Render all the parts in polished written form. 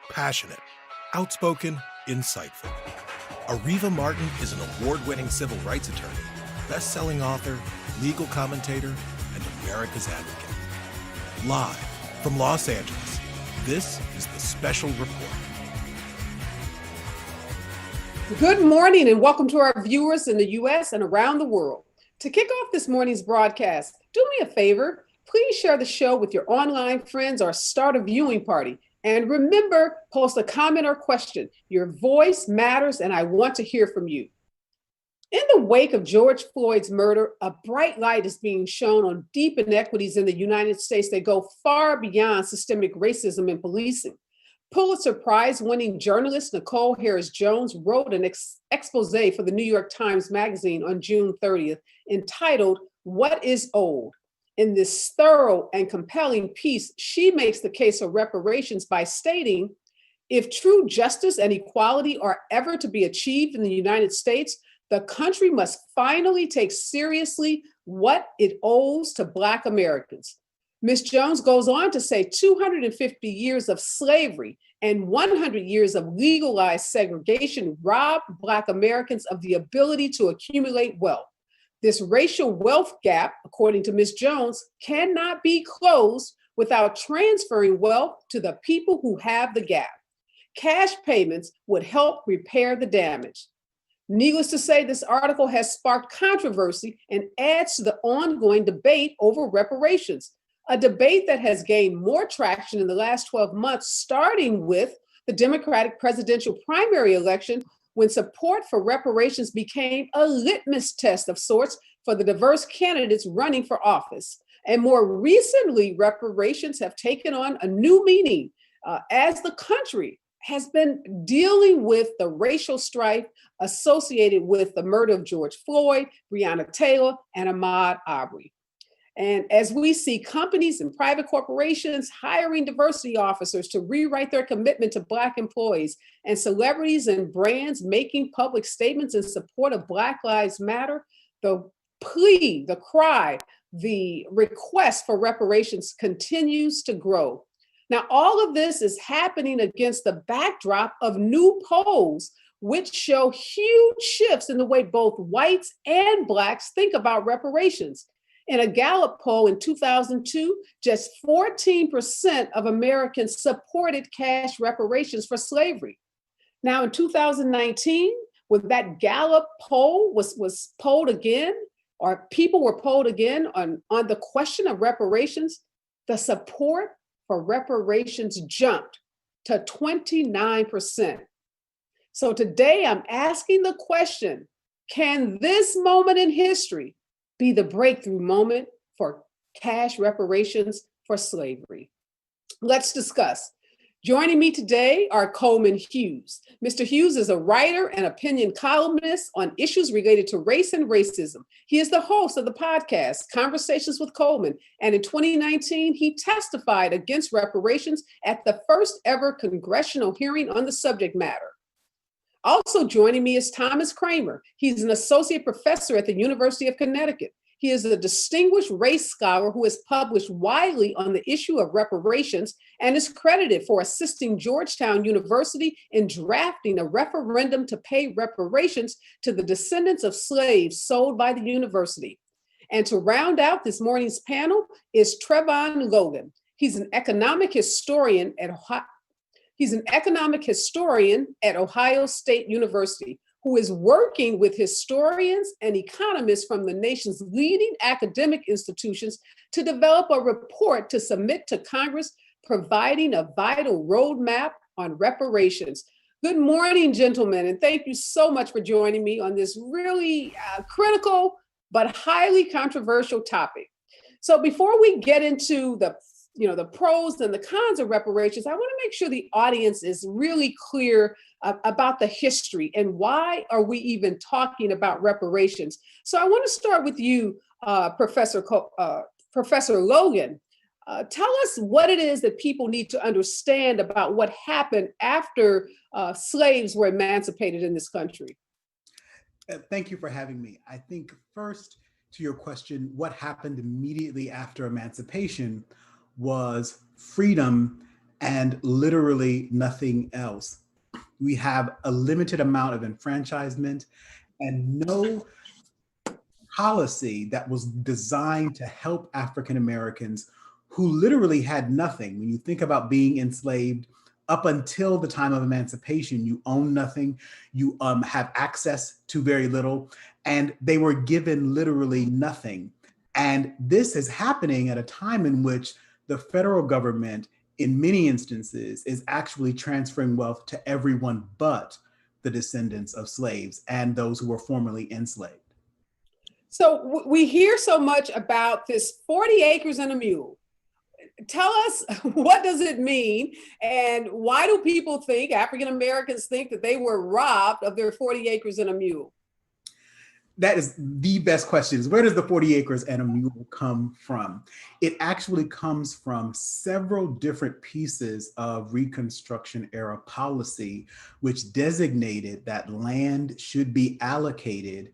Passionate, outspoken, insightful. Ariva Martin is an award-winning civil rights attorney, best-selling author, legal commentator, and America's advocate. Live from Los Angeles, this is the Special Report. Good morning and welcome to our viewers in the U.S. and around the world. To kick off this morning's broadcast, do me a favor. Please share the show with your online friends or start a viewing party. And remember, post a comment or question. Your voice matters and I want to hear from you. In the wake of George Floyd's murder, a bright light is being shown on deep inequities in the United States that go far beyond systemic racism in policing. Pulitzer Prize-winning journalist Nicole Harris-Jones wrote an expose for the New York Times Magazine on June 30th entitled, "What is Old?" In this thorough and compelling piece, she makes the case for reparations by stating, if true justice and equality are ever to be achieved in the United States, the country must finally take seriously what it owes to Black Americans. Ms. Jones goes on to say 250 years of slavery and 100 years of legalized segregation robbed Black Americans of the ability to accumulate wealth. This racial wealth gap, according to Ms. Jones, cannot be closed without transferring wealth to the people who have the gap. Cash payments would help repair the damage. Needless to say, this article has sparked controversy and adds to the ongoing debate over reparations, a debate that has gained more traction in the last 12 months, starting with the Democratic presidential primary election, when support for reparations became a litmus test of sorts for the diverse candidates running for office. And more recently, reparations have taken on a new meaning as the country has been dealing with the racial strife associated with the murder of George Floyd, Breonna Taylor, and Ahmaud Arbery. And as we see companies and private corporations hiring diversity officers to rewrite their commitment to Black employees, and celebrities and brands making public statements in support of Black Lives Matter, the plea, the cry, the request for reparations continues to grow. Now, all of this is happening against the backdrop of new polls, which show huge shifts in the way both whites and Blacks think about reparations. In a Gallup poll in 2002, just 14% of Americans supported cash reparations for slavery. Now in 2019, when that Gallup poll was polled again, or people were polled again on the question of reparations, the support for reparations jumped to 29%. So today I'm asking the question, can this moment in history be the breakthrough moment for cash reparations for slavery? Let's discuss. Joining me today are Coleman Hughes. Mr. Hughes is a writer and opinion columnist on issues related to race and racism. He is the host of the podcast, Conversations with Coleman, and in 2019, he testified against reparations at the first ever congressional hearing on the subject matter. Also joining me is Professor Cramer. He's an associate professor at the University of Connecticut. He is a distinguished race scholar who has published widely on the issue of reparations and is credited for assisting Georgetown University in drafting a referendum to pay reparations to the descendants of slaves sold by the university. And to round out this morning's panel is Trevon Logan. He's an economic historian at Ohio State University, who is working with historians and economists from the nation's leading academic institutions to develop a report to submit to Congress, providing a vital roadmap on reparations. Good morning, gentlemen, and thank you so much for joining me on this really critical but highly controversial topic. So before we get into the pros and the cons of reparations, I want to make sure the audience is really clear about the history and why are we even talking about reparations. So I want to start with you, Professor Logan. Tell us what it is that people need to understand about what happened after slaves were emancipated in this country. Thank you for having me. I think first to your question, what happened immediately after emancipation was freedom and literally nothing else. We have a limited amount of enfranchisement and no policy that was designed to help African Americans who literally had nothing. When you think about being enslaved, up until the time of emancipation, you own nothing, you have access to very little, and they were given literally nothing. And this is happening at a time in which the federal government, in many instances, is actually transferring wealth to everyone but the descendants of slaves and those who were formerly enslaved. So we hear so much about this 40 acres and a mule. Tell us, what does it mean? And why do people think, African Americans think, that they were robbed of their 40 acres and a mule? That is the best question, is where does the 40 acres and a mule come from? It actually comes from several different pieces of Reconstruction era policy, which designated that land should be allocated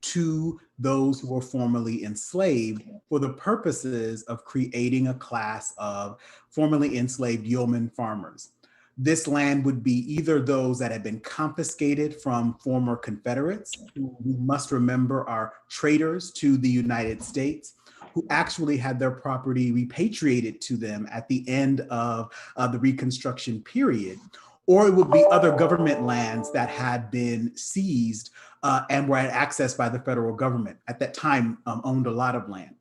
to those who were formerly enslaved for the purposes of creating a class of formerly enslaved yeoman farmers. This land would be either those that had been confiscated from former Confederates, who we must remember are traitors to the United States, who actually had their property repatriated to them at the end of the Reconstruction period, or it would be other government lands that had been seized and were accessed by the federal government. At that time, owned a lot of land.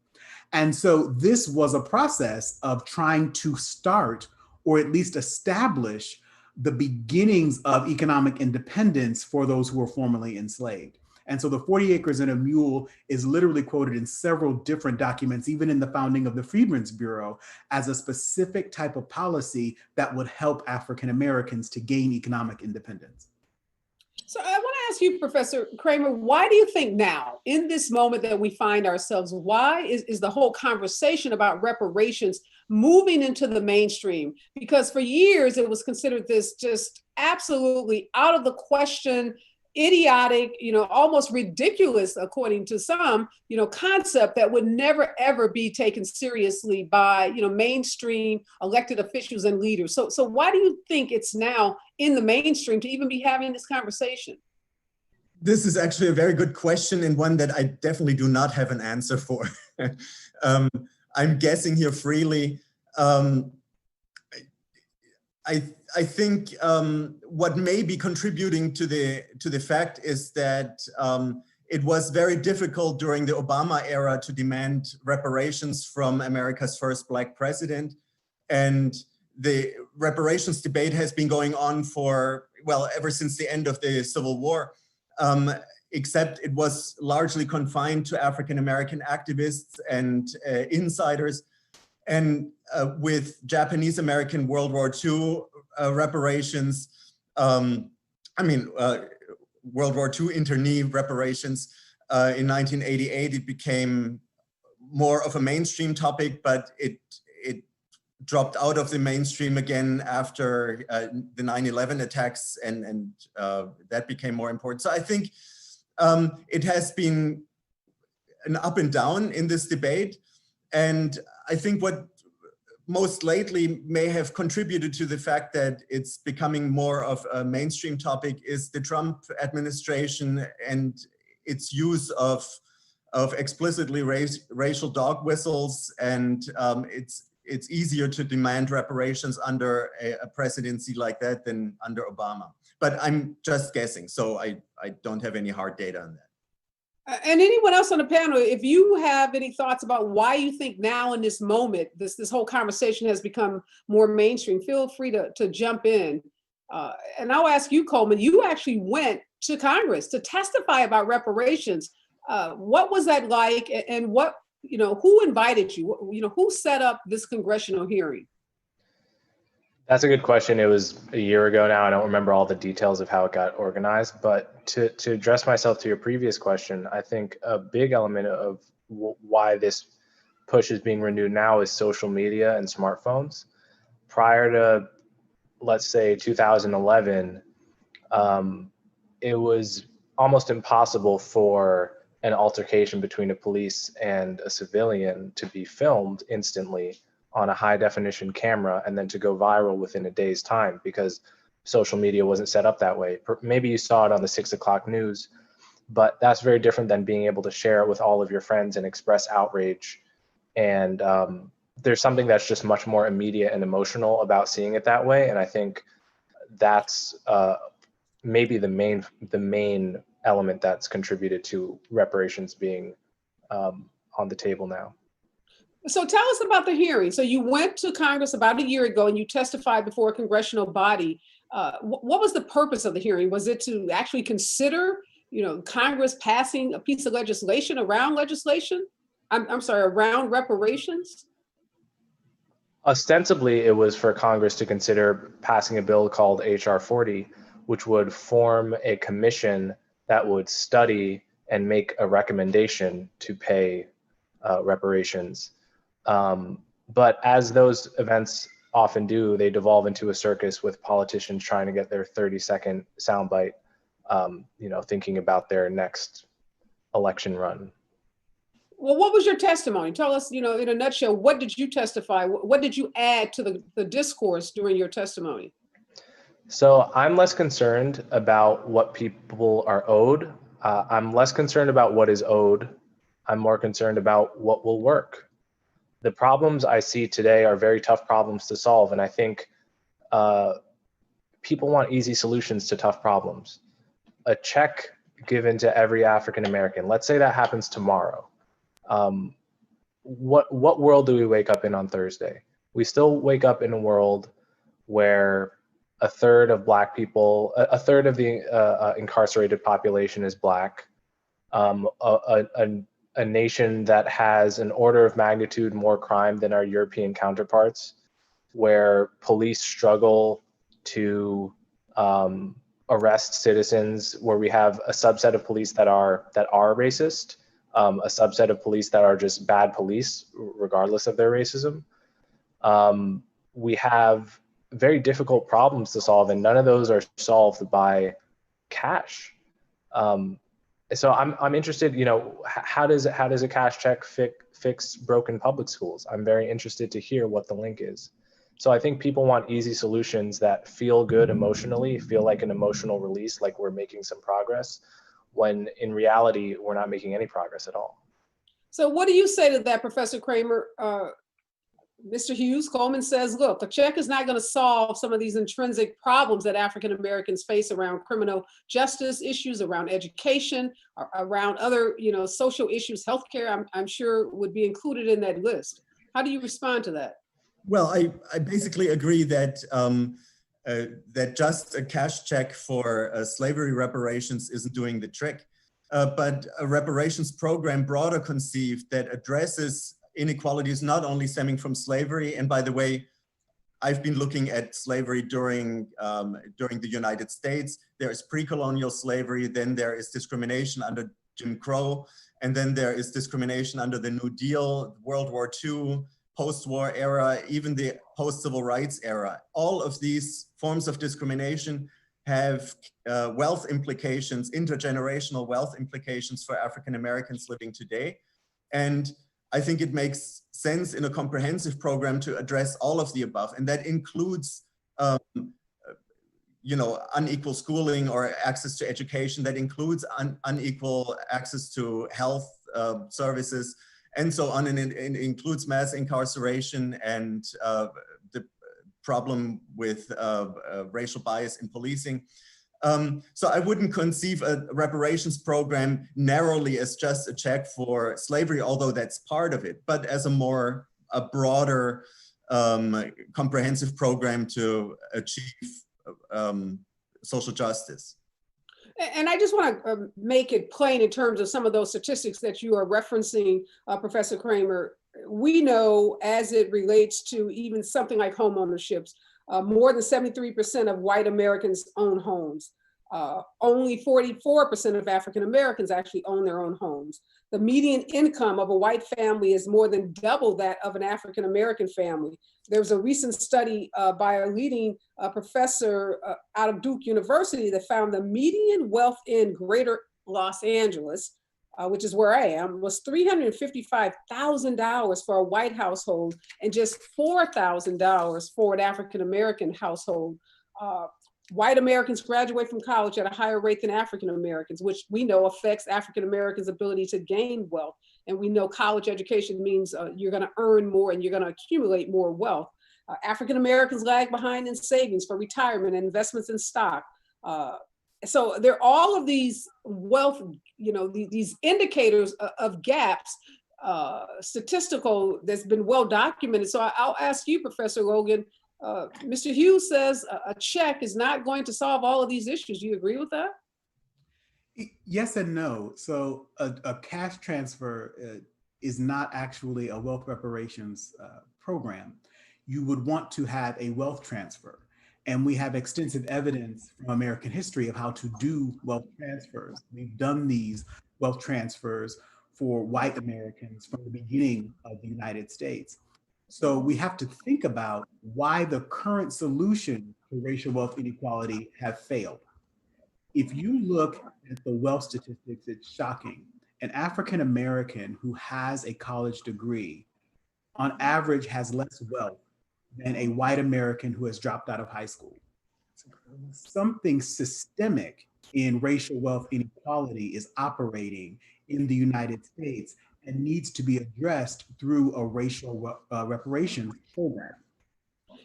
And so this was a process of trying to start, or at least establish, the beginnings of economic independence for those who were formerly enslaved. And so the 40 acres and a mule is literally quoted in several different documents, even in the founding of the Freedmen's Bureau, as a specific type of policy that would help African Americans to gain economic independence. So I want to ask you, Professor Cramer, why do you think now, in this moment that we find ourselves, why is the whole conversation about reparations moving into the mainstream? Because for years it was considered this just absolutely out of the question, idiotic, almost ridiculous, according to some, concept that would never ever be taken seriously by, mainstream elected officials and leaders. So why do you think it's now in the mainstream to even be having this conversation? This is actually a very good question, and one that I definitely do not have an answer for. I'm guessing here freely. I think what may be contributing to the fact is that it was very difficult during the Obama era to demand reparations from America's first Black president. And the reparations debate has been going on for, well, ever since the end of the Civil War, except it was largely confined to African-American activists and insiders. And with Japanese-American World War II reparations, World War II internee reparations, in 1988, it became more of a mainstream topic, but it dropped out of the mainstream again after the 9/11 attacks, and that became more important. So I think it has been an up and down in this debate. And I think what most lately may have contributed to the fact that it's becoming more of a mainstream topic is the Trump administration and its use of explicitly racial dog whistles, and it's easier to demand reparations under a presidency like that than under Obama. But I'm just guessing, so I don't have any hard data on that. And anyone else on the panel, if you have any thoughts about why you think now in this moment, this whole conversation has become more mainstream, feel free to jump in. And I'll ask you, Coleman, you actually went to Congress to testify about reparations. What was that like, and what, who invited you? Who set up this congressional hearing? That's a good question. It was a year ago now. I don't remember all the details of how it got organized, but to address myself to your previous question, I think a big element of why this push is being renewed now is social media and smartphones. Prior to, let's say, 2011, it was almost impossible for an altercation between a police and a civilian to be filmed instantly on a high definition camera and then to go viral within a day's time because social media wasn't set up that way. Maybe you saw it on the 6 o'clock news, but that's very different than being able to share it with all of your friends and express outrage. And there's something that's just much more immediate and emotional about seeing it that way. And I think that's maybe the main element that's contributed to reparations being on the table now. So tell us about the hearing. So you went to Congress about a year ago and you testified before a congressional body. What was the purpose of the hearing? Was it to actually consider, Congress passing a piece of legislation around around reparations? Ostensibly, it was for Congress to consider passing a bill called H.R. 40, which would form a commission that would study and make a recommendation to pay reparations. But as those events often do, they devolve into a circus with politicians trying to get their 30-second soundbite, thinking about their next election run. Well, what was your testimony? Tell us, in a nutshell, what did you testify? What did you add to the discourse during your testimony? So I'm less concerned about what people are owed. I'm less concerned about what is owed. I'm more concerned about what will work. The problems I see today are very tough problems to solve. And I think people want easy solutions to tough problems. A check given to every African American, let's say that happens tomorrow. What world do we wake up in on Thursday? We still wake up in a world where a third of Black people, a third of the incarcerated population is Black. A nation that has an order of magnitude more crime than our European counterparts, where police struggle to arrest citizens, where we have a subset of police that are racist, a subset of police that are just bad police, regardless of their racism. We have very difficult problems to solve, and none of those are solved by cash. So I'm interested, how does a cash check fix broken public schools? I'm very interested to hear what the link is. So I think people want easy solutions that feel good emotionally, feel like an emotional release, like we're making some progress, when in reality, we're not making any progress at all. So what do you say to that, Professor Cramer? Mr. Hughes, Coleman says, look, a check is not going to solve some of these intrinsic problems that African Americans face around criminal justice issues, around education, around other, social issues. Healthcare, I'm sure, would be included in that list. How do you respond to that? Well, I basically agree that that just a cash check for slavery reparations isn't doing the trick, but a reparations program broader conceived that addresses inequalities not only stemming from slavery. And by the way, I've been looking at slavery during the United States. There is pre-colonial slavery, then there is discrimination under Jim Crow, and then there is discrimination under the New Deal, World War II, post-war era, even the post-civil rights era. All of these forms of discrimination have wealth implications, intergenerational wealth implications for African Americans living today. And I think it makes sense in a comprehensive program to address all of the above. And that includes, unequal schooling or access to education. That includes unequal access to health services and so on. And it includes mass incarceration and the problem with racial bias in policing. So I wouldn't conceive a reparations program narrowly as just a check for slavery, although that's part of it, but as a broader comprehensive program to achieve social justice. And I just want to make it plain in terms of some of those statistics that you are referencing, Professor Cramer. We know, as it relates to even something like home ownerships, more than 73% of white Americans own homes. Only 44% of African Americans actually own their own homes. The median income of a white family is more than double that of an African American family. There was a recent study by a leading professor out of Duke University that found the median wealth in Greater Los Angeles which is where I am, was $355,000 for a white household and just $4,000 for an African-American household. White Americans graduate from college at a higher rate than African Americans, which we know affects African Americans' ability to gain wealth. And we know college education means you're going to earn more and you're going to accumulate more wealth. African Americans lag behind in savings for retirement and investments in stock. So there are all of these wealth, these indicators of gaps, statistical, that's been well documented. So I'll ask you, Professor Logan, Mr. Hughes says a check is not going to solve all of these issues. Do you agree with that? Yes and no. So a cash transfer is not actually a wealth reparations program. You would want to have a wealth transfer. And we have extensive evidence from American history of how to do wealth transfers. We've done these wealth transfers for white Americans from the beginning of the United States. So we have to think about why the current solution to racial wealth inequality have failed. If you look at the wealth statistics, it's shocking. An African American who has a college degree on average has less wealth than a white American who has dropped out of high school. Something systemic in racial wealth inequality is operating in the United States and needs to be addressed through a racial reparations program.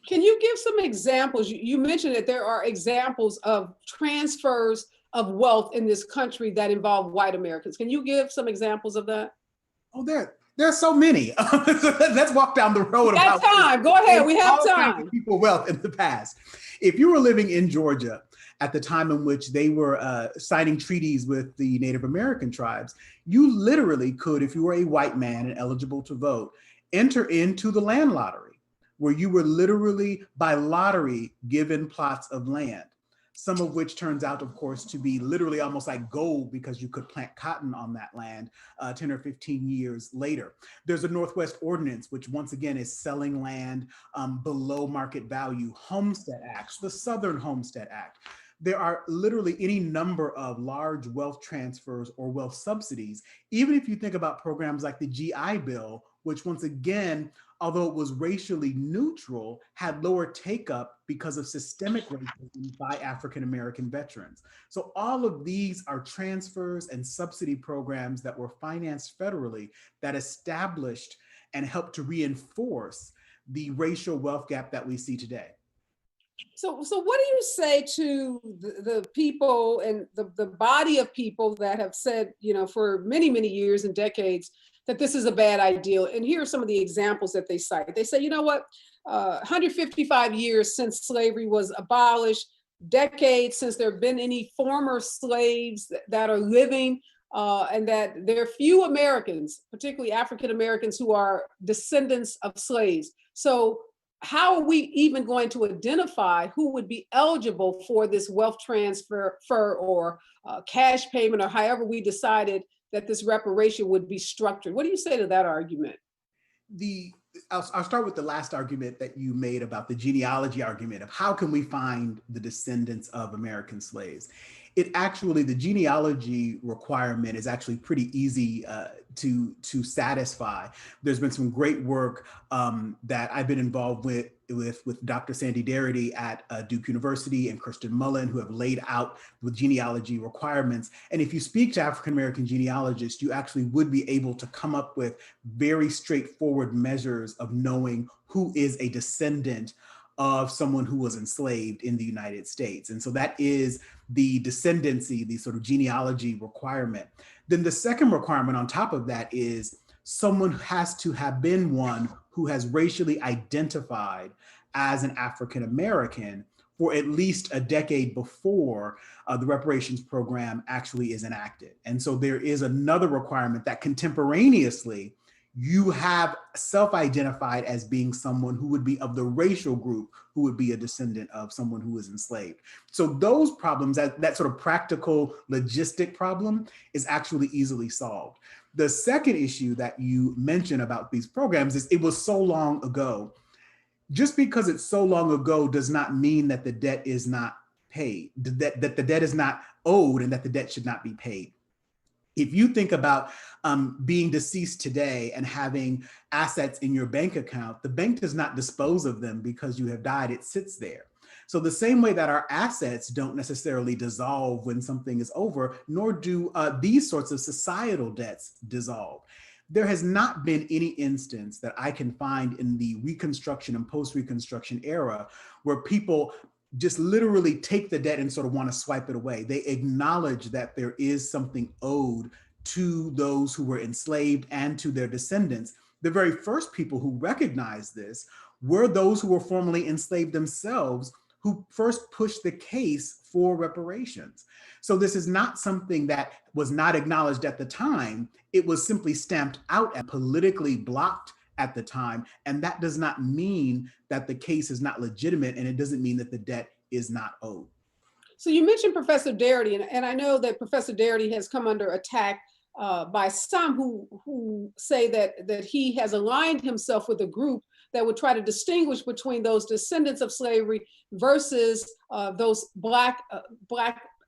Can you give some examples? You mentioned that there are examples of transfers of wealth in this country that involve white Americans. Can you give some examples of that? Oh, there are so many. Let's walk down the road. That's time. Go ahead. We have time. People wealth in the past. If you were living in Georgia at the time in which they were signing treaties with the Native American tribes, you literally could, if you were a white man and eligible to vote, enter into the land lottery, where you were literally by lottery given plots of land, some of which turns out, of course, to be literally almost like gold because you could plant cotton on that land 10 or 15 years later. There's a Northwest Ordinance, which once again is selling land below market value, Homestead Acts, the Southern Homestead Act. There are literally any number of large wealth transfers or wealth subsidies, even if you think about programs like the GI Bill, which once again, although it was racially neutral, had lower take-up because of systemic racism by African-American veterans. So all of these are transfers and subsidy programs that were financed federally that established and helped to reinforce the racial wealth gap that we see today. So what do you say to the people and the body of people that have said, for many, many years and decades, that this is a bad idea? And here are some of the examples that they cite. They say, 155 years since slavery was abolished, decades since there have been any former slaves that are living, and that there are few Americans, particularly African Americans, who are descendants of slaves. So how are we even going to identify who would be eligible for this wealth transfer or cash payment, or however we decided that this reparation would be structured? What do you say to that argument? I'll start with the last argument that you made about the genealogy argument of how can we find the descendants of American slaves. The genealogy requirement is actually pretty easy to satisfy. There's been some great work that I've been involved with Dr. Sandy Darity at Duke University and Kirsten Mullen, who have laid out the genealogy requirements. And if you speak to African-American genealogists, you actually would be able to come up with very straightforward measures of knowing who is a descendant of someone who was enslaved in the United States. And so that is the descendancy, the sort of genealogy requirement. Then the second requirement on top of that is someone has to have been one who has racially identified as an African American for at least a decade before the reparations program actually is enacted. And so there is another requirement that contemporaneously you have self-identified as being someone who would be of the racial group who would be a descendant of someone who was enslaved. So those problems, that sort of practical logistic problem, is actually easily solved. The second issue that you mentioned about these programs is it was so long ago. Just because it's so long ago does not mean that the debt is not paid, that the debt is not owed and that the debt should not be paid. If you think about being deceased today and having assets in your bank account, the bank does not dispose of them because you have died, it sits there. So the same way that our assets don't necessarily dissolve when something is over, nor do these sorts of societal debts dissolve. There has not been any instance that I can find in the Reconstruction and post-Reconstruction era where people just literally take the debt and sort of want to swipe it away. They acknowledge that there is something owed to those who were enslaved and to their descendants. The very first people who recognized this were those who were formerly enslaved themselves, who first pushed the case for reparations. So this is not something that was not acknowledged at the time. It was simply stamped out and politically blocked at the time. And that does not mean that the case is not legitimate, and it doesn't mean that the debt is not owed. So you mentioned Professor Darity, and I know that Professor Darity has come under attack by some who say that he has aligned himself with a group that would try to distinguish between those descendants of slavery versus those Black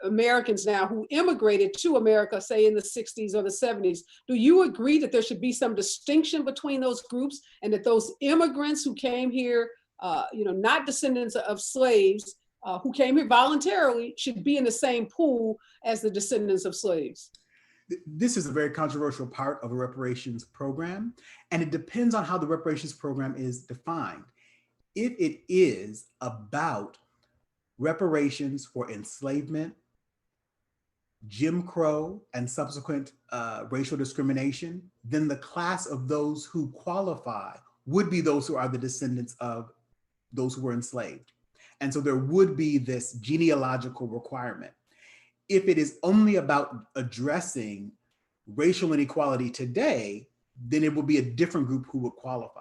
Americans now who immigrated to America, say in the 60s or the 70s. Do you agree that there should be some distinction between those groups, and that those immigrants who came here, not descendants of slaves, who came here voluntarily, should be in the same pool as the descendants of slaves? This is a very controversial part of a reparations program, and it depends on how the reparations program is defined. If it is about reparations for enslavement, Jim Crow, and subsequent racial discrimination, then the class of those who qualify would be those who are the descendants of those who were enslaved. And so there would be this genealogical requirement. If it is only about addressing racial inequality today, then it will be a different group who would qualify.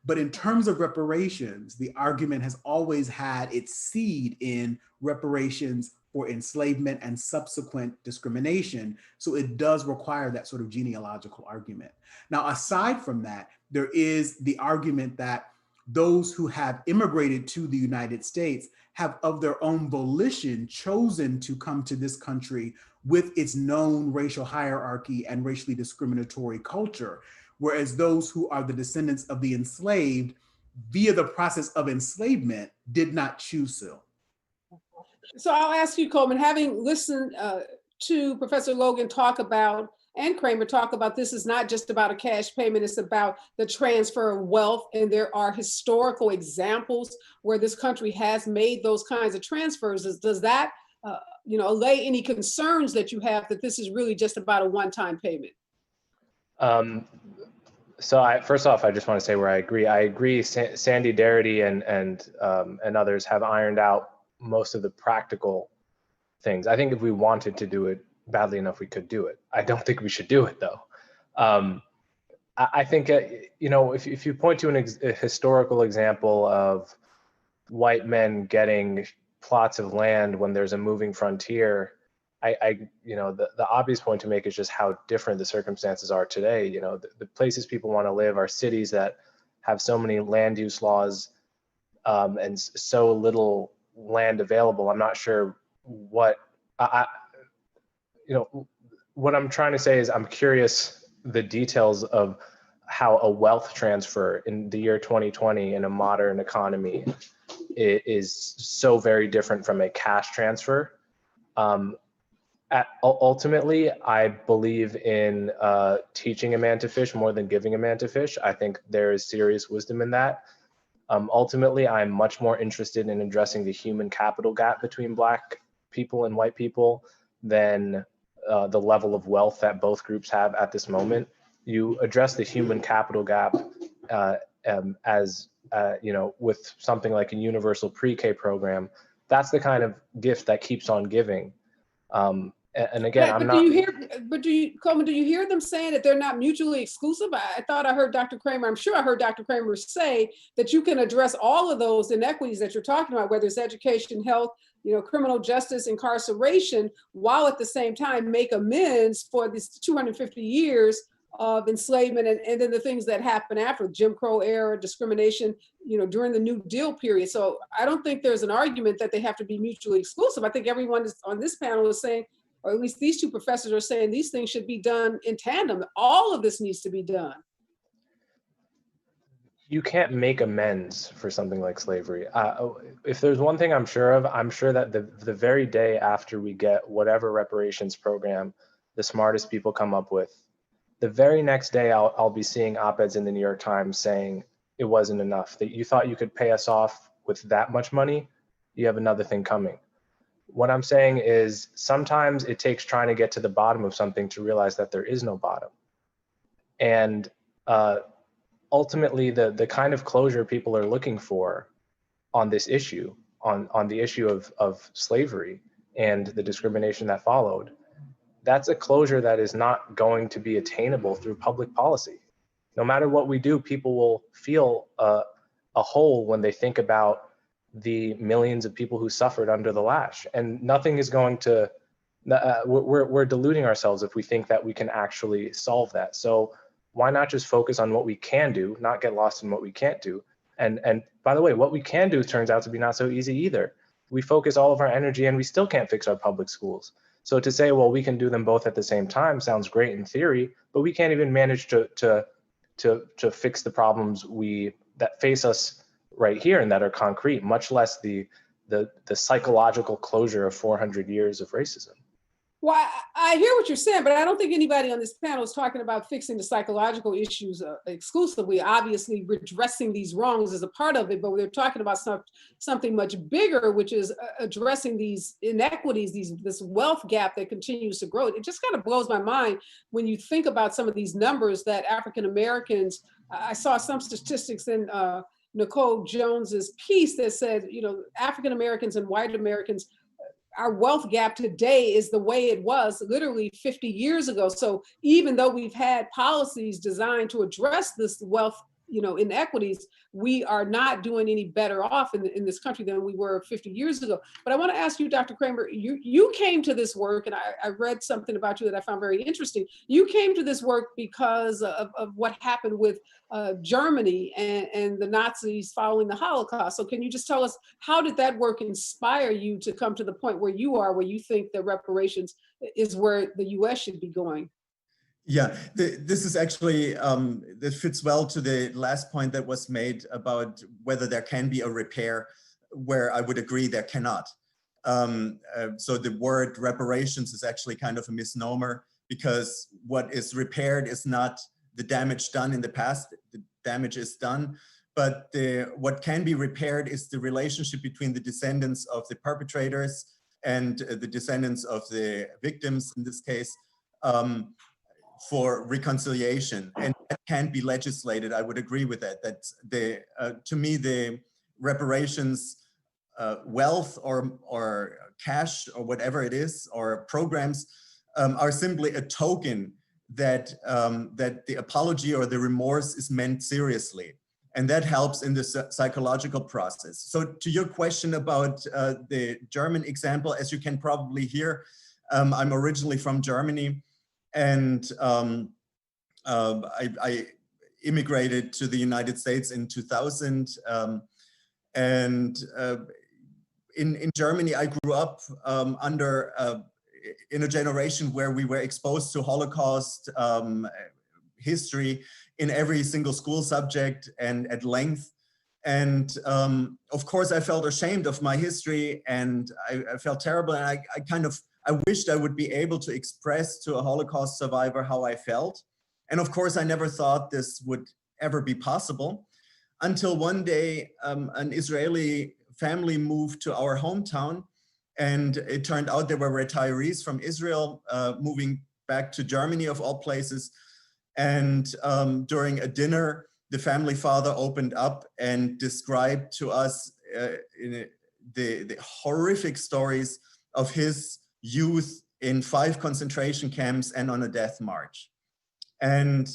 But in terms of reparations, the argument has always had its seed in reparations for enslavement and subsequent discrimination. So it does require that sort of genealogical argument. Now, aside from that, there is the argument that those who have immigrated to the United States have of their own volition chosen to come to this country with its known racial hierarchy and racially discriminatory culture, whereas those who are the descendants of the enslaved via the process of enslavement did not choose so. So I'll ask you, Coleman, having listened to Professor Logan talk about, and Cramer talk about, this is not just about a cash payment, it's about the transfer of wealth. And there are historical examples where this country has made those kinds of transfers. Does that allay any concerns that you have that this is really just about a one-time payment? So first off, I just want to say where I agree. I agree. Sandy Darity and others have ironed out most of the practical things. I think if we wanted to do it badly enough, we could do it. I don't think we should do it, though. I think, if you point to a historical example of white men getting plots of land when there's a moving frontier, the obvious point to make is just how different the circumstances are today. The places people want to live are cities that have so many land use laws and so little land available. I'm not sure what what I'm trying to say is I'm curious the details of how a wealth transfer in the year 2020 in a modern economy is so very different from a cash transfer. Ultimately, I believe in teaching a man to fish more than giving a man to fish. I think there is serious wisdom in that. Ultimately, I'm much more interested in addressing the human capital gap between Black people and white people than the level of wealth that both groups have at this moment. You address the human capital gap with something like a universal pre-K program. That's the kind of gift that keeps on giving. And again, Coleman, do you hear them saying that they're not mutually exclusive? I thought I heard Dr. Cramer, I'm sure I heard Dr. Cramer say that you can address all of those inequities that you're talking about, whether it's education, health, criminal justice, incarceration, while at the same time make amends for these 250 years of enslavement and then the things that happen after Jim Crow era, discrimination, during the New Deal period. So I don't think there's an argument that they have to be mutually exclusive. I think everyone on this panel is saying, or at least these two professors are saying these things should be done in tandem. All of this needs to be done. You can't make amends for something like slavery. If there's one thing I'm sure of, I'm sure that the very day after we get whatever reparations program the smartest people come up with, the very next day I'll be seeing op-eds in the New York Times saying it wasn't enough, that you thought you could pay us off with that much money, you have another thing coming. What I'm saying is sometimes it takes trying to get to the bottom of something to realize that there is no bottom. And ultimately, the kind of closure people are looking for on this issue, on the issue of slavery and the discrimination that followed, that's a closure that is not going to be attainable through public policy. No matter what we do, people will feel a hole when they think about the millions of people who suffered under the lash. And nothing is going to, we're deluding ourselves if we think that we can actually solve that. So why not just focus on what we can do, not get lost in what we can't do? And by the way, what we can do turns out to be not so easy either. We focus all of our energy and we still can't fix our public schools. So to say, well, we can do them both at the same time sounds great in theory, but we can't even manage to fix the problems that face us right here and that are concrete, much less the psychological closure of 400 years of racism. Well, I hear what you're saying, but I don't think anybody on this panel is talking about fixing the psychological issues exclusively. Obviously, redressing these wrongs is a part of it, but we're talking about something much bigger, which is addressing these inequities, this wealth gap that continues to grow. It just kind of blows my mind when you think about some of these numbers that African Americans, I saw some statistics in Nicole Jones's piece that said, African Americans and white Americans, our wealth gap today is the way it was literally 50 years ago. So even though we've had policies designed to address this wealth, inequities, we are not doing any better off in this country than we were 50 years ago. But I want to ask you, Dr. Cramer, you came to this work, and I read something about you that I found very interesting. You came to this work because of what happened with Germany and the Nazis following the Holocaust. So can you just tell us, how did that work inspire you to come to the point where you are, where you think that reparations is where the US should be going? Yeah, this is actually, this fits well to the last point that was made about whether there can be a repair, where I would agree there cannot. So the word reparations is actually kind of a misnomer, because what is repaired is not the damage done in the past, the damage is done, but what can be repaired is the relationship between the descendants of the perpetrators and the descendants of the victims, in this case, for reconciliation, and that can't be legislated. I would agree with that. That's to me, the reparations wealth or cash or whatever it is, or programs, are simply a token that that the apology or the remorse is meant seriously, and that helps in the psychological process. So to your question about the German example, as you can probably hear, I'm originally from Germany. And I immigrated to the United States in 2000. In Germany, I grew up in a generation where we were exposed to Holocaust history in every single school subject and at length. And of course, I felt ashamed of my history, and I felt terrible. And I wished I would be able to express to a Holocaust survivor how I felt. And of course, I never thought this would ever be possible, until one day an Israeli family moved to our hometown, and it turned out they were retirees from Israel moving back to Germany, of all places. And during a dinner, the family father opened up and described to us the horrific stories of his youth in 5 concentration camps and on a death march. And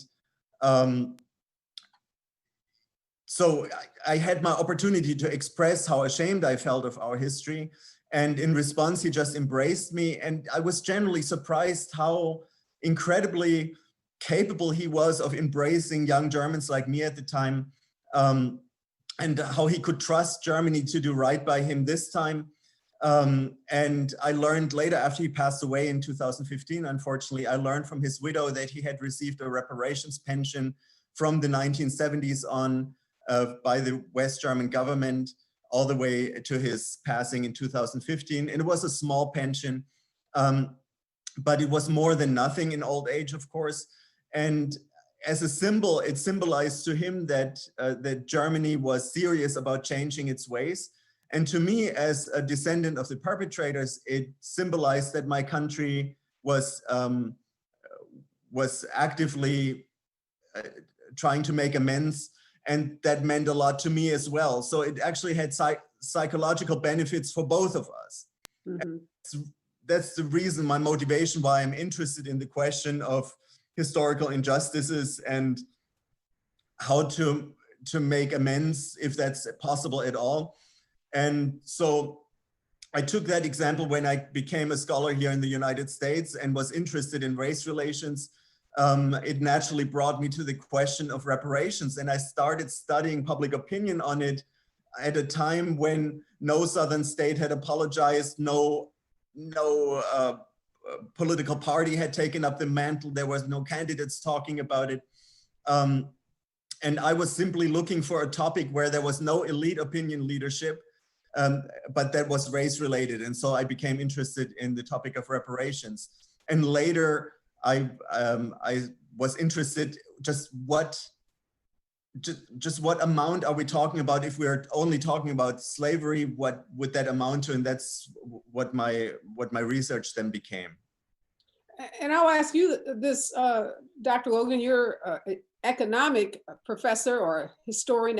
so I had my opportunity to express how ashamed I felt of our history. And in response, he just embraced me. And I was generally surprised how incredibly capable he was of embracing young Germans like me at the time, and how he could trust Germany to do right by him this time. And I learned later, after he passed away in 2015, unfortunately, I learned from his widow that he had received a reparations pension from the 1970s on by the West German government all the way to his passing in 2015. And it was a small pension, but it was more than nothing in old age, of course. And as a symbol, it symbolized to him that, that Germany was serious about changing its ways. And to me, as a descendant of the perpetrators, it symbolized that my country was actively trying to make amends, and that meant a lot to me as well. So it actually had psychological benefits for both of us. Mm-hmm. That's the reason, my motivation, why I'm interested in the question of historical injustices and how to make amends, if that's possible at all. And so I took that example when I became a scholar here in the United States and was interested in race relations. It naturally brought me to the question of reparations, and I started studying public opinion on it at a time when no Southern state had apologized, no political party had taken up the mantle, there was no candidates talking about it. And I was simply looking for a topic where there was no elite opinion leadership, but that was race related. And so I became interested in the topic of reparations. And later I was interested just what amount are we talking about? If we're only talking about slavery, what would that amount to? And that's what my research then became. And I'll ask you this, Dr. Logan, you're an economic professor or historian,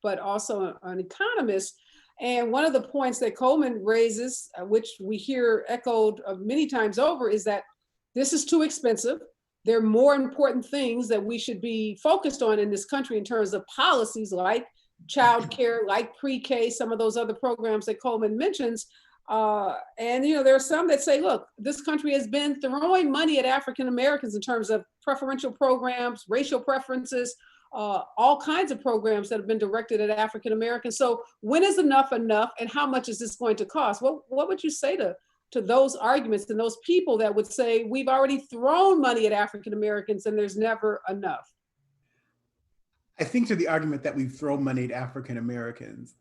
but also an economist. And one of the points that Coleman raises, which we hear echoed many times over, is that this is too expensive. There are more important things that we should be focused on in this country in terms of policies like childcare, like pre-K, some of those other programs that Coleman mentions. And there are some that say, look, this country has been throwing money at African Americans in terms of preferential programs, racial preferences, all kinds of programs that have been directed at African Americans. So when is enough enough, and how much is this going to cost? What would you say to those arguments and those people that would say we've already thrown money at African Americans and there's never enough? I think to the argument that we've thrown money at African Americans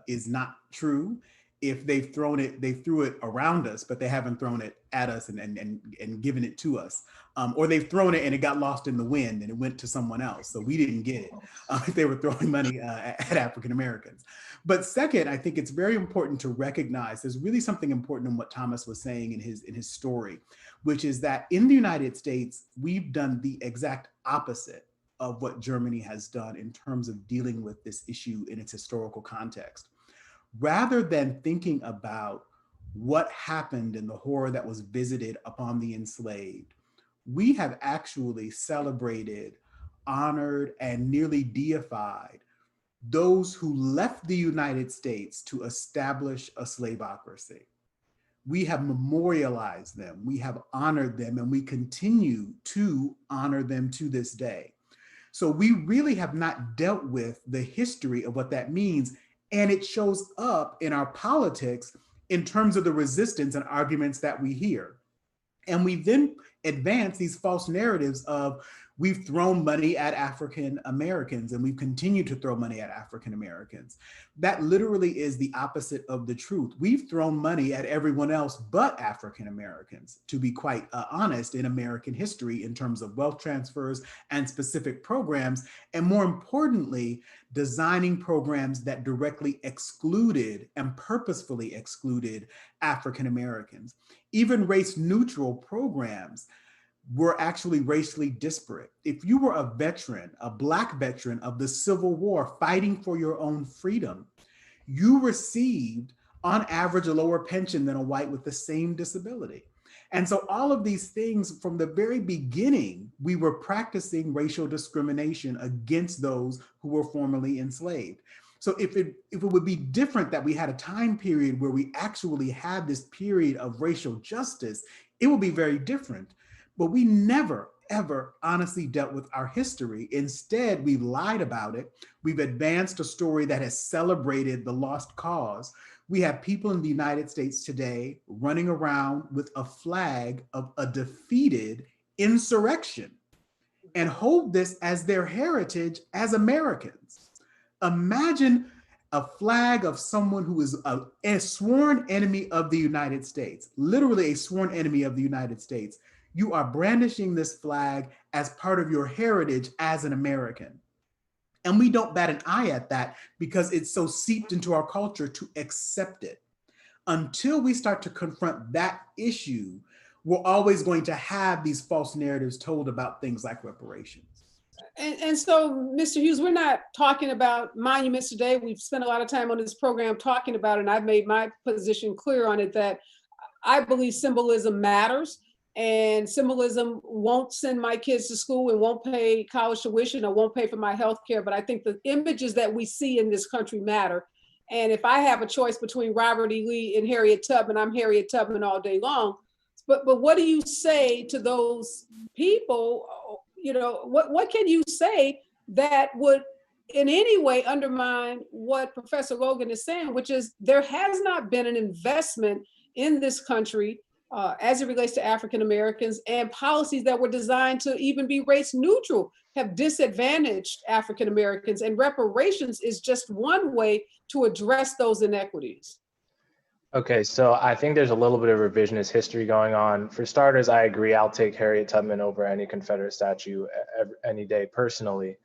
is not true. If they've thrown it, they threw it around us, but they haven't thrown it at us and given it to us. Or they've thrown it and it got lost in the wind and it went to someone else. So we didn't get it if they were throwing money at African Americans. But second, I think it's very important to recognize there's really something important in what Thomas was saying in his story, which is that in the United States, we've done the exact opposite of what Germany has done in terms of dealing with this issue in its historical context. Rather than thinking about what happened and the horror that was visited upon the enslaved, we have actually celebrated, honored, and nearly deified those who left the United States to establish a slaveocracy. We have memorialized them, we have honored them, and we continue to honor them to this day. So we really have not dealt with the history of what that means. And it shows up in our politics in terms of the resistance and arguments that we hear. And we then advance these false narratives of we've thrown money at African Americans and we've continued to throw money at African Americans. That literally is the opposite of the truth. We've thrown money at everyone else but African Americans, to be quite honest, in American history in terms of wealth transfers and specific programs. And more importantly, designing programs that directly excluded and purposefully excluded African Americans. Even race-neutral programs were actually racially disparate. If you were a veteran, a Black veteran of the Civil War fighting for your own freedom, you received on average a lower pension than a white with the same disability. And so all of these things from the very beginning, we were practicing racial discrimination against those who were formerly enslaved. So if it would be different that we had a time period where we actually had this period of racial justice, it would be very different. But we never, ever honestly dealt with our history. Instead, we've lied about it. We've advanced a story that has celebrated the lost cause. We have people in the United States today running around with a flag of a defeated insurrection and hold this as their heritage as Americans. Imagine a flag of someone who is a sworn enemy of the United States, literally a sworn enemy of the United States. You are brandishing this flag as part of your heritage as an American. And we don't bat an eye at that because it's so seeped into our culture to accept it. Until we start to confront that issue, we're always going to have these false narratives told about things like reparations. And so, Mr. Hughes, we're not talking about monuments today. We've spent a lot of time on this program talking about it, and I've made my position clear on it that I believe symbolism matters, and symbolism won't send my kids to school and won't pay college tuition or won't pay for my health care. But I think the images that we see in this country matter. And if I have a choice between Robert E. Lee and Harriet Tubman, I'm Harriet Tubman all day long. But what do you say to those people? You know, what can you say that would in any way undermine what Professor Logan is saying, which is there has not been an investment in this country as it relates to African Americans, and policies that were designed to even be race neutral have disadvantaged African Americans, and reparations is just one way to address those inequities. Okay, so I think there's a little bit of revisionist history going on. For starters, I agree. I'll take Harriet Tubman over any Confederate statue any day personally.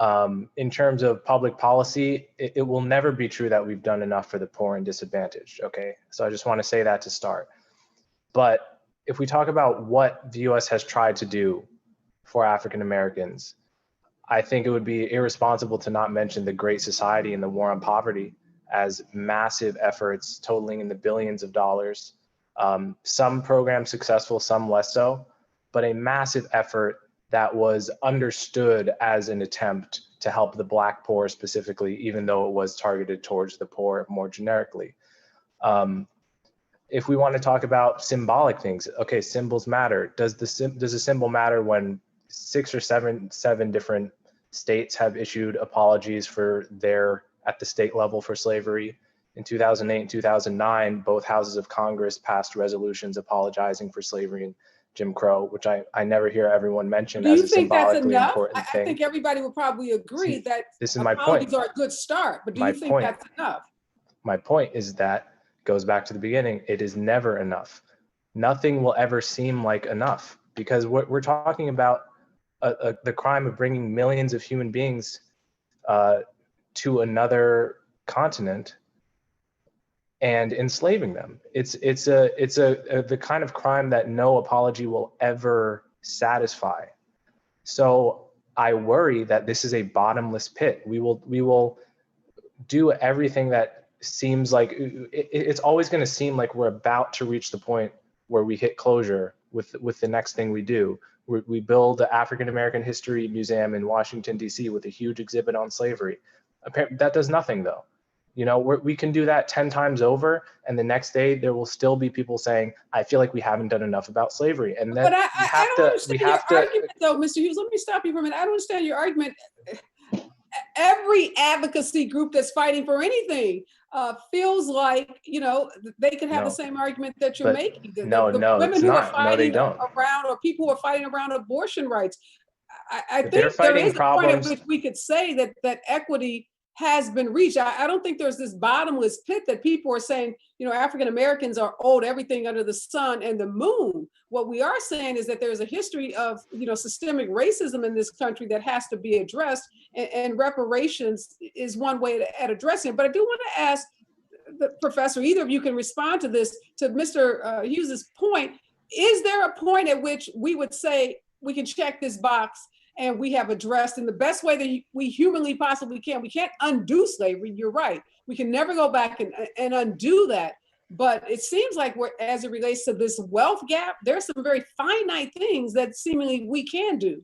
In terms of public policy, it will never be true that we've done enough for the poor and disadvantaged, okay? So I just want to say that to start. But if we talk about what the US has tried to do for African Americans, I think it would be irresponsible to not mention the Great Society and the War on Poverty as massive efforts totaling in the billions of dollars. Some programs successful, some less so, but a massive effort that was understood as an attempt to help the Black poor specifically, even though it was targeted towards the poor more generically. If we want to talk about symbolic things, okay, symbols matter. Does a symbol matter when 6 or 7 different states have issued apologies for their at the state level for slavery? In 2008 and 2009, both houses of Congress passed resolutions apologizing for slavery and Jim Crow, which I never hear everyone mention as a symbolically important thing. I think everybody will probably agree that this is my point. Apologies are a good start, but do you think that's enough? My point is that goes back to the beginning. It is never enough. Nothing will ever seem like enough because we're talking about the crime of bringing millions of human beings to another continent and enslaving them. It's the kind of crime that no apology will ever satisfy. So I worry that this is a bottomless pit. We will do everything that seems like it's always going to seem like we're about to reach the point where we hit closure with the next thing we do. We build the African American History Museum in Washington, D.C. with a huge exhibit on slavery. That does nothing though. You know, we can do that 10 times over, and the next day there will still be people saying, "I feel like we haven't done enough about slavery." And then but I don't understand your argument, though, Mr. Hughes. Let me stop you for a minute. I don't understand your argument. Every advocacy group that's fighting for anything feels like, you know, they could have the same argument that you're making. The women who are fighting around, or people who are fighting around abortion rights. I think there is a point at which we could say that equity has been reached. I don't think there's this bottomless pit that people are saying, you know, African Americans are owed everything under the sun and the moon. What we are saying is that there's a history of, you know, systemic racism in this country that has to be addressed, and reparations is one way at addressing it. But I do want to ask the professor, either of you can respond to this, to Mr. Hughes's point. Is there a point at which we would say we can check this box and we have addressed in the best way that we humanly possibly can? We can't undo slavery, you're right. We can never go back and undo that. But it seems like as it relates to this wealth gap, there's some very finite things that seemingly we can do.